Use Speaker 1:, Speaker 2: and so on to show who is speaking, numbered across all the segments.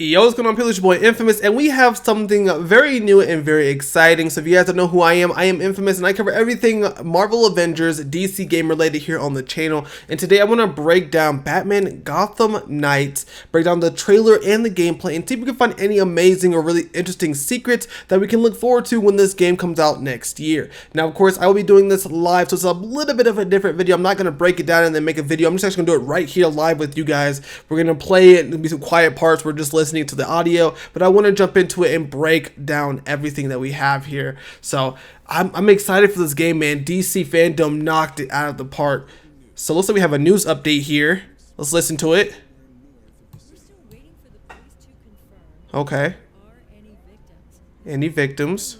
Speaker 1: Yo, what's going on, people? It's your boy Infamous, and we have something very new and very exciting. So if you guys don't know who I am Infamous, and I cover everything Marvel Avengers, DC game related here on the channel. And today I want to break down Batman Gotham Knights, break down the trailer and the gameplay, and see if we can find any amazing or really interesting secrets that we can look forward to when this game comes out next year. Now, of course, I will be doing this live, so it's a little bit of a different video. I'm not going to break it down and then make a video. I'm just actually going to do it right here live with you guys. We're going to play it, and there'll be some quiet parts. We're just listening to the audio, but I want to jump into it and break down everything that we have here. So I'm excited for this game, man. DC fandom knocked it out of the park. So looks like we have a news update here. Let's listen to it. Okay. Any victims?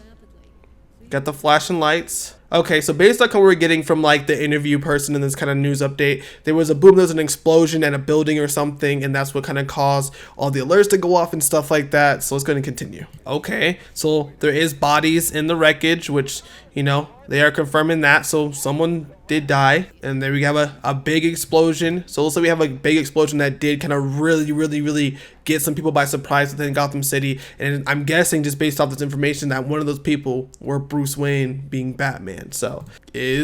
Speaker 1: Got the flashing lights. Okay, so based on what we're getting from like the interview person in this kind of news update, there was a boom, there was an explosion at a building or something, and that's what kind of caused all the alerts to go off and stuff like that. So it's going to continue. Okay, so there is bodies in the wreckage, which, you know, they are confirming that. So someone did die, and there we have a big explosion. So also we have a big explosion that did kind of really get some people by surprise within Gotham City. And I'm guessing, just based off this information, that one of those people were Bruce Wayne being Batman. So a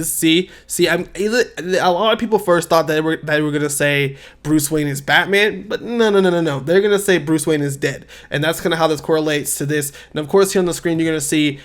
Speaker 1: lot of people first thought that they were gonna say Bruce Wayne is Batman, but no, they're gonna say Bruce Wayne is dead, and that's kind of how this correlates to this. And of course, here on the screen, you're gonna see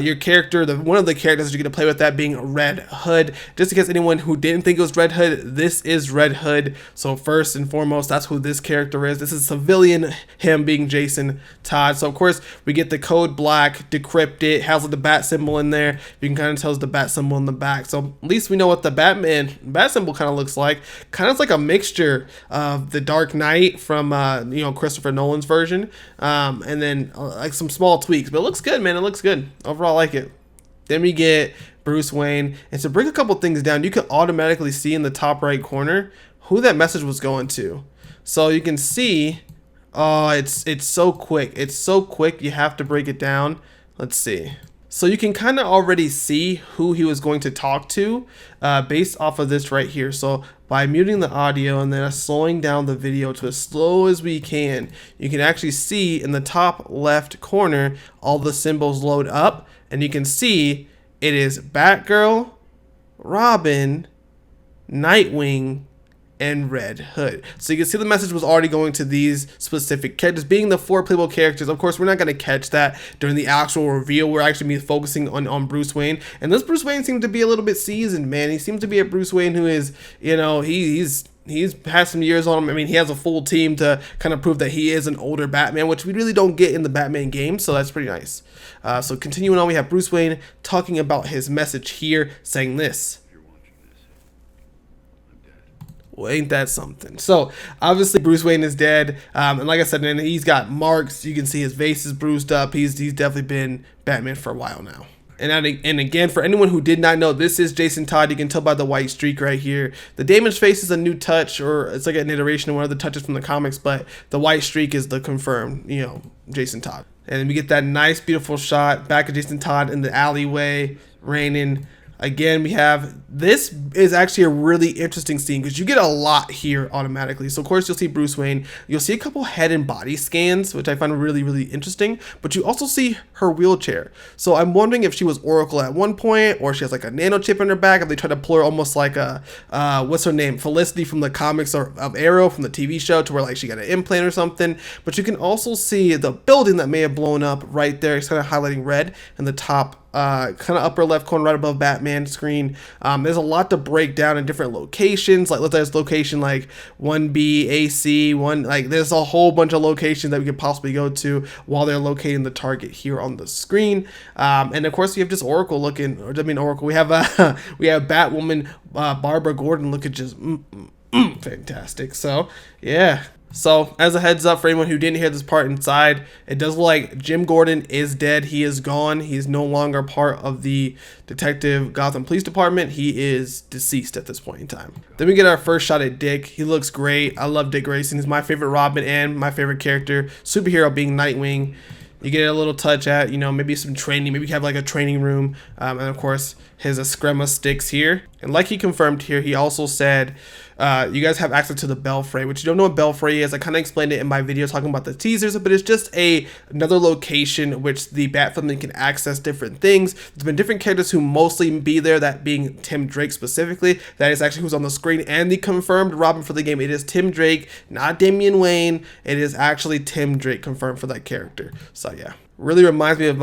Speaker 1: your character, one of the characters you're gonna play with, that being Red Hood. Just in case anyone who didn't think it was Red Hood, this is Red Hood. So first and foremost, that's who this character is. This is civilian, him being Jason Todd. So of course, we get the code black, decrypted, has like the bat symbol in there. You can kind of tell it's the bat symbol in the back. So at least we know what the bat symbol kind of looks like. Kind of like a mixture of the Dark Knight from you know, Christopher Nolan's version, and then like some small tweaks. But it looks good, man. It looks good overall. I like it. Then we get Bruce Wayne, and to break a couple things down, you can automatically see in the top right corner who that message was going to. So you can see, oh, it's so quick. It's so quick. You have to break it down. Let's see. So you can kind of already see who he was going to talk to based off of this right here. So by muting the audio and then slowing down the video to as slow as we can, you can actually see in the top left corner all the symbols load up, and you can see it is Batgirl, Robin, Nightwing, and Red Hood. So you can see the message was already going to these specific characters, being the 4 playable characters. Of course, we're not going to catch that during the actual reveal. We're actually be focusing on Bruce Wayne, and this Bruce Wayne seems to be a little bit seasoned, man. He seems to be a Bruce Wayne who is, you know, he's had some years on him. I mean, he has a full team to kind of prove that he is an older Batman, which we really don't get in the Batman game, so that's pretty nice. So continuing on, we have Bruce Wayne talking about his message here, saying this. Well, ain't that something? So obviously Bruce Wayne is dead, and like I said, and he's got marks. You can see his face is bruised up. He's definitely been Batman for a while now. And again, for anyone who did not know, this is Jason Todd. You can tell by the white streak right here. The damaged face is a new touch, or it's like an iteration of one of the touches from the comics, but the white streak is the confirmed, you know, Jason Todd. And then we get that nice, beautiful shot back of Jason Todd in the alleyway, raining. Again, we have, this is actually a really interesting scene because you get a lot here automatically. So of course you'll see Bruce Wayne, you'll see a couple head and body scans, which I find really interesting, but you also see her wheelchair. So I'm wondering if she was Oracle at one point, or she has like a nano chip in her back, if they try to pull her almost like a, what's her name, Felicity from the comics of Arrow from the TV show, to where like she got an implant or something. But you can also see the building that may have blown up right there. It's kind of highlighting red in the top kind of upper left corner right above Batman screen. There's a lot to break down in different locations. Like, let's say this location like 1B, AC, like there's a whole bunch of locations that we could possibly go to while they're locating the target here on the screen. And of course we have just Oracle looking, or I mean Oracle, we have Batwoman, Barbara Gordon looking just fantastic. So yeah. So as a heads up for anyone who didn't hear this part inside, it does look like Jim Gordon is dead. He is gone. He is no longer part of the Detective Gotham Police Department. He is deceased at this point in time. Then we get our first shot at Dick. He looks great. I love Dick Grayson. He's my favorite Robin and my favorite character. Superhero being Nightwing. You get a little touch at, you know, maybe some training. Maybe you have like a training room. And of course, his Eskrima sticks here. And like he confirmed here, he also said you guys have access to the Belfry, which you don't know what Belfry is. I kind of explained it in my video talking about the teasers, but it's just another location which the Bat family can access different things. There's been different characters who mostly be there, that being Tim Drake specifically. That is actually who's on the screen, and the confirmed Robin for the game. It is Tim Drake, not Damian Wayne. It is actually Tim Drake confirmed for that character. So yeah, really reminds me of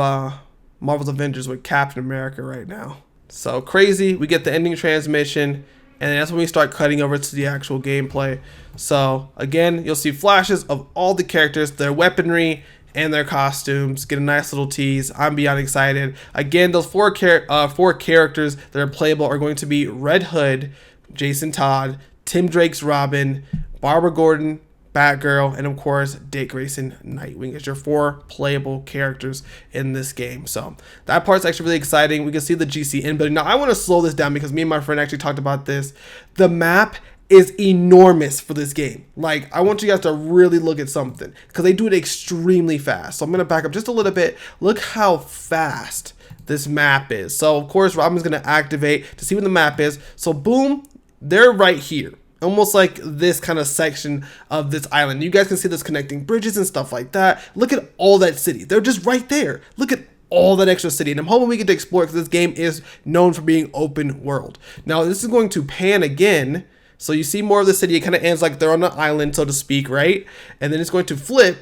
Speaker 1: Marvel's Avengers with Captain America right now. So crazy. We get the ending transmission, and that's when we start cutting over to the actual gameplay. So again, you'll see flashes of all the characters, their weaponry, and their costumes. Get a nice little tease. I'm beyond excited. Again, those four characters that are playable are going to be Red Hood, Jason Todd, Tim Drake's Robin, Barbara Gordon, Batgirl, and of course Dick Grayson Nightwing is your 4 playable characters in this game. So that part's actually really exciting. We can see the GC inbuilding. Now I want to slow this down because me and my friend actually talked about this. The map is enormous for this game. Like, I want you guys to really look at something because they do it extremely fast. So I'm going to back up just a little bit. Look how fast this map is. So of course Robin's going to activate to see what the map is. So boom, they're right here. Almost like this kind of section of this island. You guys can see this connecting bridges and stuff like that. Look at all that city. They're just right there. Look at all that extra city. And I'm hoping we get to explore because this game is known for being open world. Now this is going to pan again. So you see more of the city. It kind of ends like they're on an island, so to speak, right? And then it's going to flip.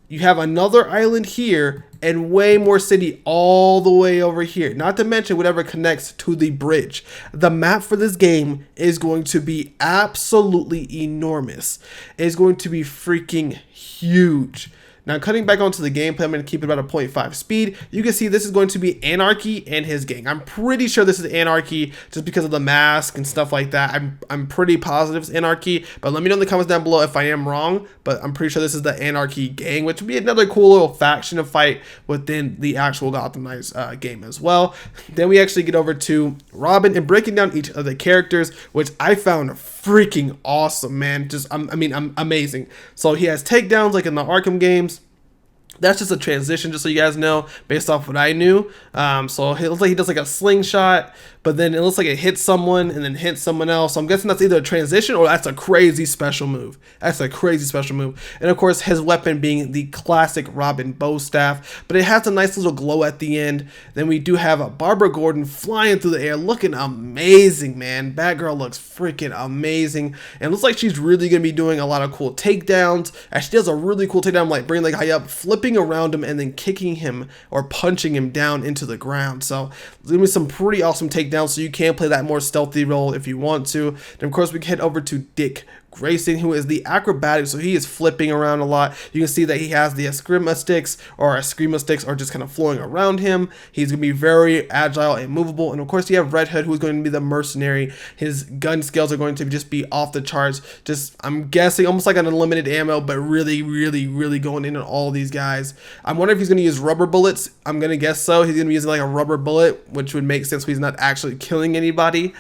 Speaker 1: You have another island here and way more city all the way over here. Not to mention whatever connects to the bridge. The map for this game is going to be absolutely enormous. It's going to be freaking huge. Now, cutting back onto the gameplay, I'm going to keep it about a 0.5 speed. You can see this is going to be Anarchy and his gang. I'm pretty sure this is Anarchy just because of the mask and stuff like that. I'm pretty positive it's Anarchy, but let me know in the comments down below if I am wrong. But I'm pretty sure this is the Anarchy gang, which would be another cool little faction to fight within the actual Gotham Knights game as well. Then we actually get over to Robin and breaking down each of the characters, which I found freaking awesome, man. Just, I'm amazing. So he has takedowns like in the Arkham games. That's just a transition, just so you guys know, based off what I knew. So it looks like he does like a slingshot, but then it looks like it hits someone and then hits someone else. So I'm guessing that's either a transition or that's a crazy special move. That's a crazy special move. And of course, his weapon being the classic Robin bow staff, but it has a nice little glow at the end. Then we do have a Barbara Gordon flying through the air, looking amazing, man. Batgirl looks freaking amazing. And it looks like she's really going to be doing a lot of cool takedowns. And she does a really cool takedown, like bringing the guy up, flipping around him and then kicking him or punching him down into the ground. So there's gonna be some pretty awesome takedowns, so you can play that more stealthy role if you want to. Then of course we head over to Dick Grayson, who is the acrobatic, so he is flipping around a lot. You can see that he has the eskrima sticks are just kind of flowing around him. He's gonna be very agile and movable. And of course you have Red Hood, who's going to be the mercenary. His gun skills are going to just be off the charts. Just, I'm guessing almost like an unlimited ammo, but really going in on all these guys. I'm wondering if he's gonna use rubber bullets. I'm gonna guess so. He's gonna be using like a rubber bullet, which would make sense. He's not actually killing anybody.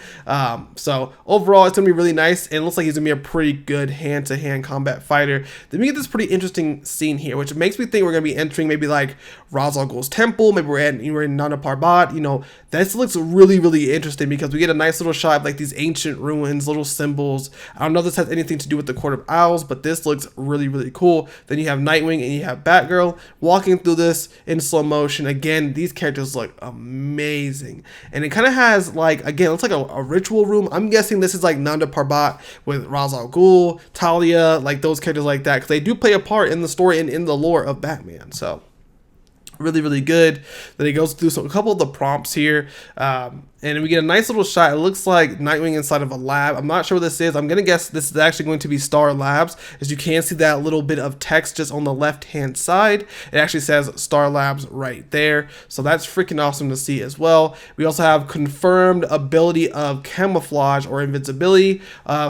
Speaker 1: So overall, it's gonna be really nice, and it looks like he's gonna be a pretty good hand-to-hand combat fighter. Then we get this pretty interesting scene here, which makes me think we're gonna be entering maybe like Ra's al Ghul's temple. Maybe we're in Nana Parbat. You know, this looks really interesting because we get a nice little shot of like these ancient ruins, little symbols. I don't know if this has anything to do with the Court of Owls, but this looks really cool. Then you have Nightwing and you have Batgirl walking through this in slow motion. Again, these characters look amazing, and it kind of has like, again, it's like a ritual room. I'm guessing this is like Nanda Parbat with Ra's al Ghul, Talia, like those characters like that, because they do play a part in the story and in the lore of Batman. So really good. Then he goes through a couple of the prompts here, and we get a nice little shot. It looks like Nightwing inside of a lab. I'm not sure what this is. I'm gonna guess this is actually going to be Star Labs, as you can see that little bit of text just on the left hand side. It actually says Star Labs right there, so that's freaking awesome to see as well. We also have confirmed ability of camouflage or invincibility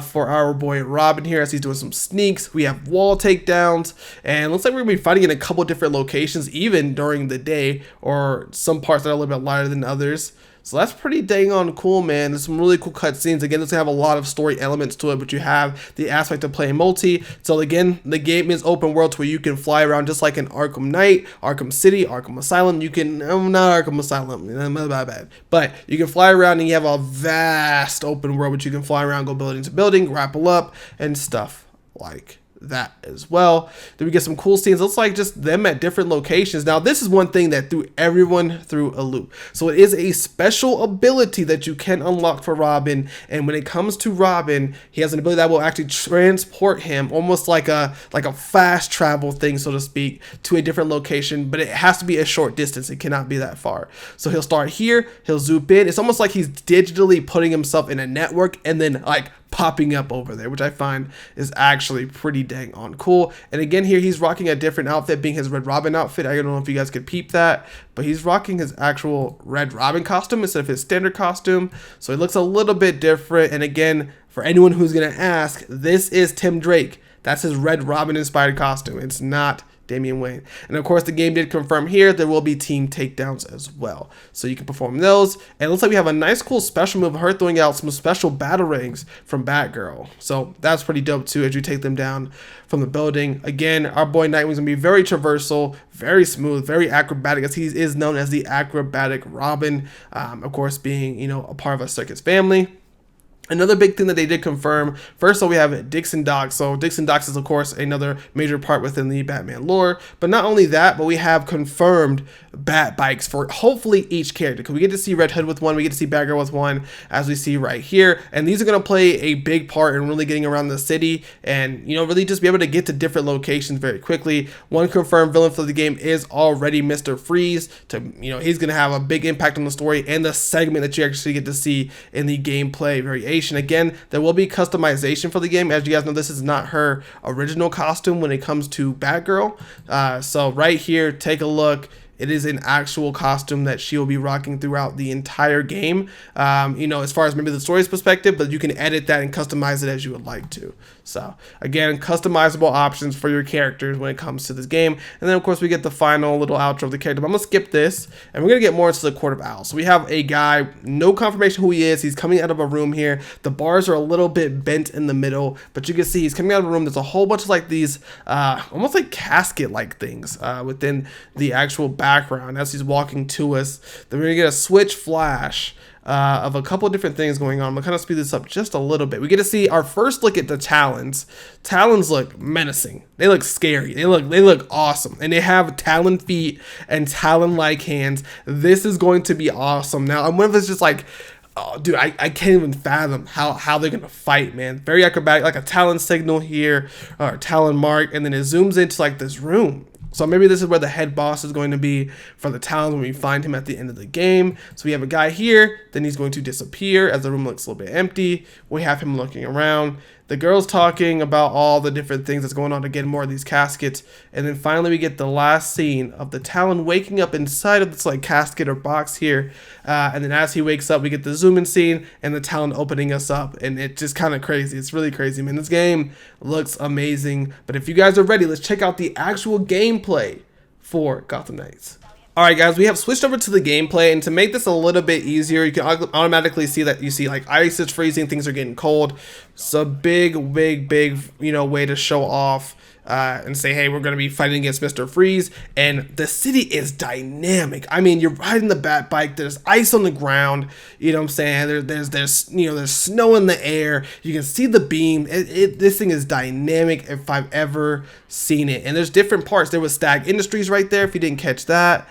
Speaker 1: for our boy Robin here, as he's doing some sneaks. We have wall takedowns, and it looks like we're gonna be fighting in a couple different locations even during the day, or some parts that are a little bit lighter than others. So that's pretty dang on cool, man. There's some really cool cutscenes. Again, it's gonna have a lot of story elements to it, but you have the aspect of playing multi. So again, the game is open world to where you can fly around just like in Arkham Knight, Arkham City, Arkham Asylum. You can, not Arkham Asylum, my bad. But you can fly around and you have a vast open world which you can fly around, go building to building, grapple up, and stuff like that as well. Then we get some cool scenes. Looks like just them at different locations. Now this is one thing that threw everyone through a loop. So it is a special ability that you can unlock for Robin, and when it comes to Robin, he has an ability that will actually transport him almost like a fast travel thing, so to speak, to a different location, but it has to be a short distance. It cannot be that far. So he'll start here, he'll zoom in. It's almost like he's digitally putting himself in a network and then like popping up over there, which I find is actually pretty dang on cool. And again, here he's rocking a different outfit, being his Red Robin outfit. I don't know if you guys could peep that, but he's rocking his actual Red Robin costume instead of his standard costume, so he looks a little bit different. And again, for anyone who's gonna ask, this is Tim Drake. That's his Red Robin inspired costume. It's not Damian Wayne. And of course, the game did confirm here there will be team takedowns as well, so you can perform those. And it looks like we have a nice cool special move, her throwing out some special battle rings from Batgirl, so that's pretty dope too as you take them down from the building. Again, our boy Nightwing's gonna be very traversal, very smooth, very acrobatic, as he is known as the acrobatic Robin, of course being, you know, a part of a circus family. Another big thing that they did confirm, first of all, we have Dixon Docks. So Dixon Docks is, of course, another major part within the Batman lore. But not only that, but we have confirmed Bat Bikes for hopefully each character. Because we get to see Red Hood with one, we get to see Batgirl with one, as we see right here. And these are going to play a big part in really getting around the city and, you know, really just be able to get to different locations very quickly. One confirmed villain for the game is already Mr. Freeze. He's going to have a big impact on the story and the segment that you actually get to see in the gameplay variation. Again, there will be customization for the game. As you guys know, this is not her original costume when it comes to Batgirl. So right here, take a look. It is an actual costume that she will be rocking throughout the entire game, as far as maybe the story's perspective, but you can edit that and customize it as you would like to. So again, customizable options for your characters when it comes to this game. And then of course we get the final little outro of the character, but I'm gonna skip this and we're gonna get more into the Court of Owls. So we have a guy, no confirmation who he is. He's coming out of a room here. The bars are a little bit bent in the middle, but you can see he's coming out of a room. There's a whole bunch of like these almost like casket like things within the actual background as he's walking to us. Then we're gonna get a switch flash of a couple of different things going on. I'm gonna kind of speed this up just a little bit. We get to see our first look at the Talons. Talons look menacing. They look scary. They look awesome, and they have Talon feet and Talon-like hands. This is going to be awesome. Now, I'm one of us just like, oh, dude, I can't even fathom how they're gonna fight, man. Very acrobatic, like a Talon signal here, or Talon mark, and then it zooms into like this room. So maybe this is where the head boss is going to be for the Talons when we find him at the end of the game. So we have a guy here, then he's going to disappear as the room looks a little bit empty. We have him looking around. The girl's talking about all the different things that's going on to get more of these caskets. And then finally we get the last scene of the Talon waking up inside of this like casket or box here. And then as he wakes up, we get the zoom in scene and the Talon opening us up. And it's just kind of crazy. It's really crazy, man. This game looks amazing. But if you guys are ready, let's check out the actual gameplay for Gotham Knights. Alright guys, we have switched over to the gameplay, and to make this a little bit easier, you can automatically see that you see like ice is freezing, things are getting cold. It's a big, way to show off and say, hey, we're going to be fighting against Mr. Freeze. And the city is dynamic. I mean, you're riding the bat bike, there's ice on the ground, you know what I'm saying? There's snow in the air, you can see the beam. This thing is dynamic if I've ever seen it. And there's different parts. There was Stag Industries right there if you didn't catch that,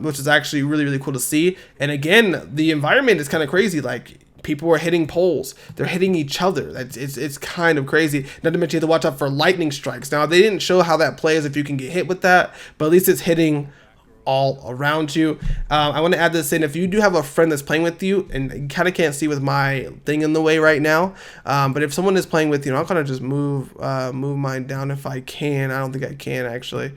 Speaker 1: which is actually really cool to see. And again, the environment is kind of crazy. Like, people are hitting poles. They're hitting each other. It's kind of crazy. Not to mention you have to watch out for lightning strikes. Now, they didn't show how that plays if you can get hit with that, but at least it's hitting all around you. I want to add this in. If you do have a friend that's playing with you, and you kind of can't see with my thing in the way right now, but if someone is playing with you, I'll kind of just move mine down if I can. I don't think I can actually.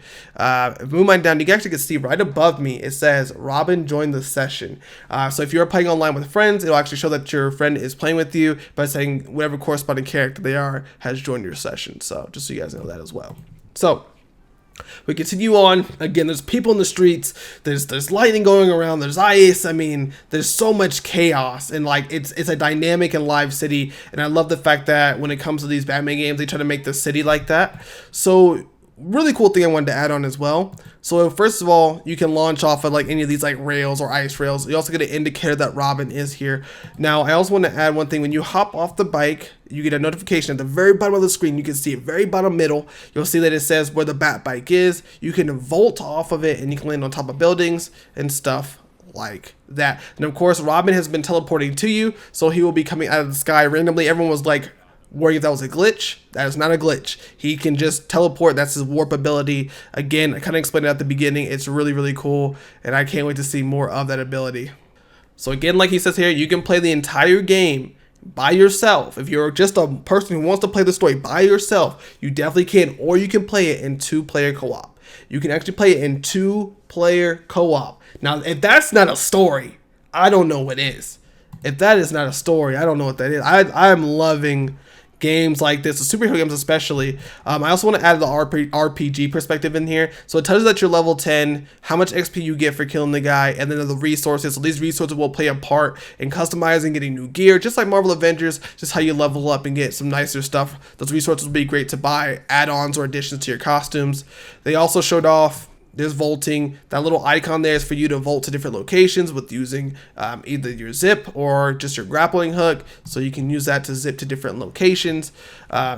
Speaker 1: Move mine down. You can actually see right above me. It says Robin joined the session. So if you're playing online with friends, it'll actually show that your friend is playing with you by saying whatever corresponding character they are has joined your session. So just so you guys know that as well. So We continue on. Again, there's people in the streets. There's lightning going around. There's ice. I mean, there's so much chaos, and like it's a dynamic and live city. And I love the fact that when it comes to these Batman games, they try to make the city like that. So really cool thing I wanted to add on as well. So first of all, you can launch off of like any of these like rails or ice rails. You also get an indicator that Robin is here. Now, I also want to add one thing. When you hop off the bike, you get a notification at the very bottom of the screen. You can see it very bottom middle. You'll see that it says where the Bat bike is. You can vault off of it and you can land on top of buildings and stuff like that. And of course, Robin has been teleporting to you, so he will be coming out of the sky randomly. Everyone was like worried if that was a glitch. That is not a glitch. He can just teleport. That's his warp ability. Again, I kind of explained it at the beginning. It's really, really cool, and I can't wait to see more of that ability. So again, like he says here, you can play the entire game by yourself. If you're just a person who wants to play the story by yourself, you definitely can, or you can play it in 2-player co-op. You can actually play it in 2-player co-op. Now, if that's not a story, I don't know what is. If that is not a story, I don't know what that is. I'm loving games like this, the superhero games especially. I also want to add the RPG perspective in here. So it tells you that you're level 10, how much XP you get for killing the guy, and then the resources. So these resources will play a part in customizing, getting new gear, just like Marvel Avengers, just how you level up and get some nicer stuff. Those resources will be great to buy add-ons or additions to your costumes. They also showed off there's vaulting. That little icon there is for you to vault to different locations with using either your zip or just your grappling hook. So you can use that to zip to different locations.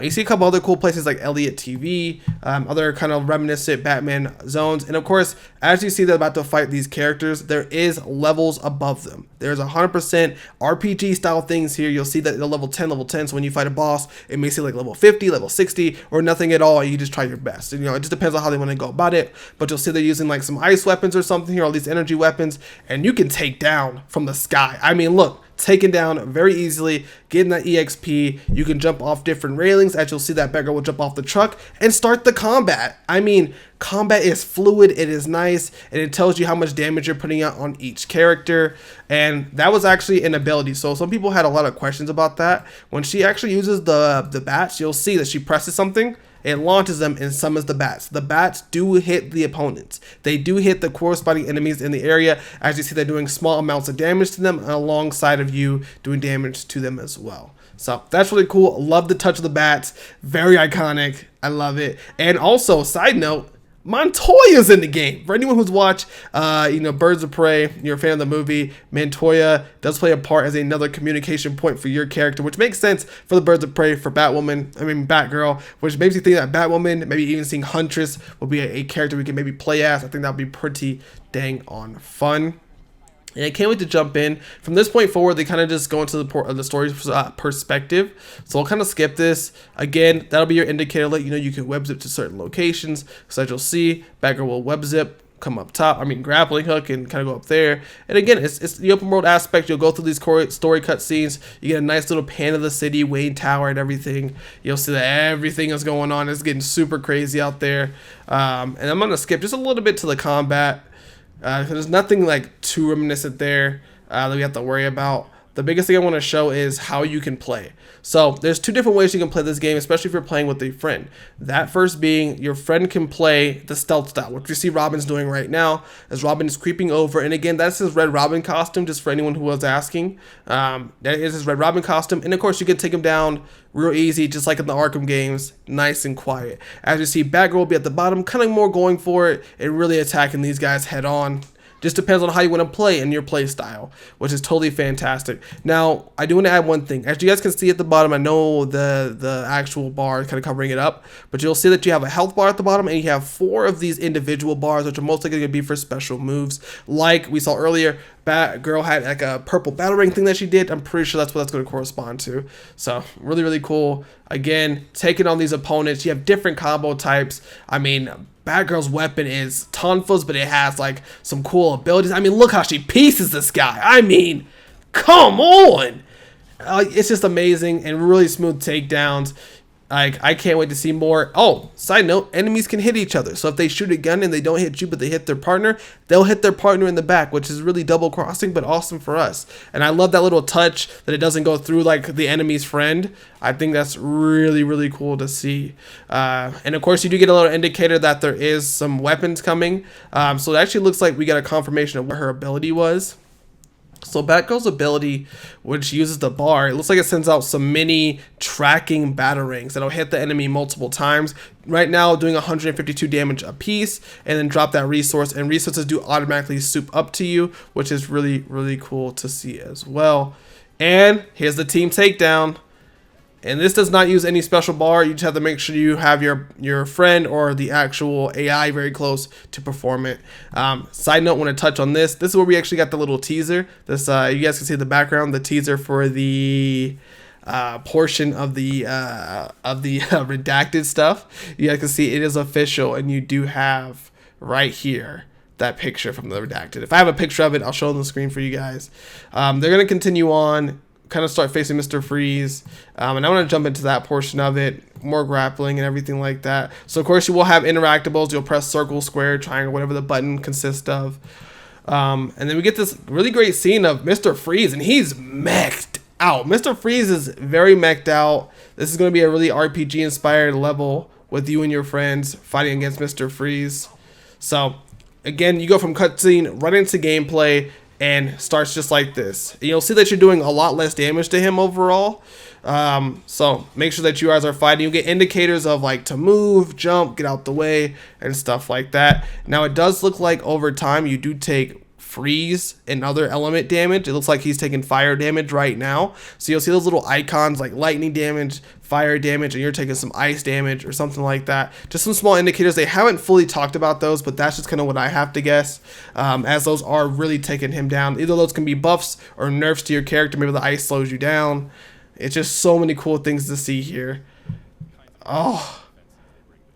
Speaker 1: You see a couple other cool places like Elliott TV, other kind of reminiscent Batman zones. And of course, as you see they're about to fight these characters, there is levels above them. There's 100% RPG style things here. You'll see that they're level 10, level 10. So when you fight a boss, it may say like level 50, level 60, or nothing at all. You just try your best. And, you know, it just depends on how they want to go about it. But you'll see they're using like some ice weapons or something here, all these energy weapons, and you can take down from the sky. I mean, look, taken down very easily, getting that EXP. You can jump off different railings, as you'll see that Batgirl will jump off the truck and start the combat. I mean, combat is fluid, it is nice, and it tells you how much damage you're putting out on each character. And that was actually an ability. So some people had a lot of questions about that. When she actually uses the bats, you'll see that she presses something, it launches them and summons the bats. The bats do hit the opponents. They do hit the corresponding enemies in the area. As you see, they're doing small amounts of damage to them alongside of you doing damage to them as well. So that's really cool. Love the touch of the bats. Very iconic. I love it. And also, side note, Montoya's in the game. For anyone who's watched, Birds of Prey, you're a fan of the movie, Montoya does play a part as another communication point for your character, which makes sense for the Birds of Prey for Batgirl, which makes you think that Batwoman, maybe even seeing Huntress, will be a character we can maybe play as. I think that would be pretty dang on fun. And I can't wait to jump in. From this point forward, they kind of just go into the story perspective. So I'll kind of skip this. Again, that'll be your indicator. Let you know you can web zip to certain locations. So as you'll see, Batgirl will web zip, come up top. Grappling hook and kind of go up there. And again, it's the open world aspect. You'll go through these story cutscenes. You get a nice little pan of the city, Wayne Tower, and everything. You'll see that everything is going on. It's getting super crazy out there. And I'm going to skip just a little bit to the combat. There's nothing like too reminiscent there that we have to worry about. The biggest thing I want to show is how you can play. So there's 2 different ways you can play this game, especially if you're playing with a friend. That first being your friend can play the stealth style, which you see Robin's doing right now, as Robin is creeping over. And again, that's his Red Robin costume, just for anyone who was asking. That is his Red Robin costume. And of course, you can take him down real easy, just like in the Arkham games, nice and quiet. As you see, Batgirl will be at the bottom, kind of more going for it and really attacking these guys head on. Just depends on how you want to play and your play style, which is totally fantastic. Now, I do want to add one thing. As you guys can see at the bottom, I know the actual bar is kind of covering it up, but you'll see that you have a health bar at the bottom, and you have 4 of these individual bars, which are most likely going to be for special moves. Like we saw earlier, Batgirl had like a purple battle ring thing that she did. I'm pretty sure that's what that's going to correspond to. So really, really cool. Again, taking on these opponents, you have different combo types. I mean, Batgirl's weapon is Tonfa's, but it has like some cool abilities. I mean, look how she pieces this guy. I mean, come on. It's just amazing and really smooth takedowns. I can't wait to see more. Oh, side note, enemies can hit each other. So if they shoot a gun and they don't hit you, but they hit their partner, they'll hit their partner in the back, which is really double crossing, but awesome for us. And I love that little touch that it doesn't go through like the enemy's friend. I think that's really, really cool to see. And of course, you do get a little indicator that there is some weapons coming. So it actually looks like we got a confirmation of what her ability was. So Batgirl's ability, which uses the bar, it looks like it sends out some mini tracking batarangs that'll hit the enemy multiple times. Right now, doing 152 damage a piece, and then drop that resource. And resources do automatically soup up to you, which is really, really cool to see as well. And here's the team takedown. And this does not use any special bar. You just have to make sure you have your friend or the actual AI very close to perform it. Side note, want to touch on this. This is where we actually got the little teaser. This you guys can see the background, the teaser for the portion of the redacted stuff. You guys can see it is official, and you do have right here that picture from the redacted. If I have a picture of it, I'll show it on the screen for you guys. They're gonna continue on. Kind of start facing Mr. Freeze, and I want to jump into that portion of it, more grappling and everything like that. So of course you will have interactables. You'll press circle, square, triangle, whatever the button consists of, and then we get this really great scene of Mr. Freeze, and he's mech'd out. Mr. Freeze is very mech'd out. This is going to be a really RPG inspired level with you and your friends fighting against Mr. Freeze. So again, you go from cutscene right into gameplay, and starts just like this. And you'll see that you're doing a lot less damage to him overall. So make sure that you guys are fighting. You'll get indicators of like to move, jump, get out the way, and stuff like that. Now it does look like over time you do take freeze and other element damage. It looks like he's taking fire damage right now. So you'll see those little icons like lightning damage, fire damage, and you're taking some ice damage or something like that. Just some small indicators. They haven't fully talked about those, but that's just kind of what I have to guess, as those are really taking him down. Either those can be buffs or nerfs to your character. Maybe the ice slows you down. It's just so many cool things to see here. Oh,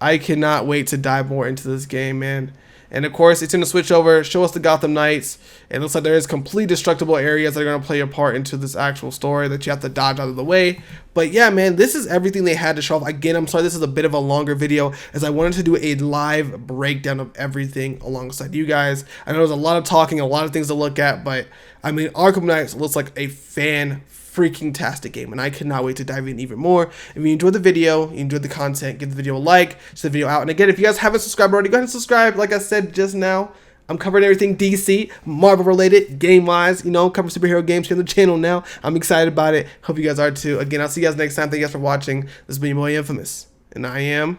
Speaker 1: I cannot wait to dive more into this game, man. And of course, it's going to switch over, show us the Gotham Knights. It looks like there is complete destructible areas that are going to play a part into this actual story that you have to dodge out of the way. But yeah, man, this is everything they had to show off. Again, I'm sorry this is a bit of a longer video, as I wanted to do a live breakdown of everything alongside you guys. I know there's a lot of talking, a lot of things to look at, but I mean, Arkham Knights looks like a freaking tastic game, and I cannot wait to dive in even more. If you enjoyed the video, you enjoyed the content, give the video a like, share the video out. And again, if you guys haven't subscribed already, go ahead and subscribe. Like I said just now, I'm covering everything DC, Marvel related, game wise, you know, cover superhero games here on the channel now. I'm excited about it. Hope you guys are too. Again, I'll see you guys next time. Thank you guys for watching. This has been your boy Infamous, and I am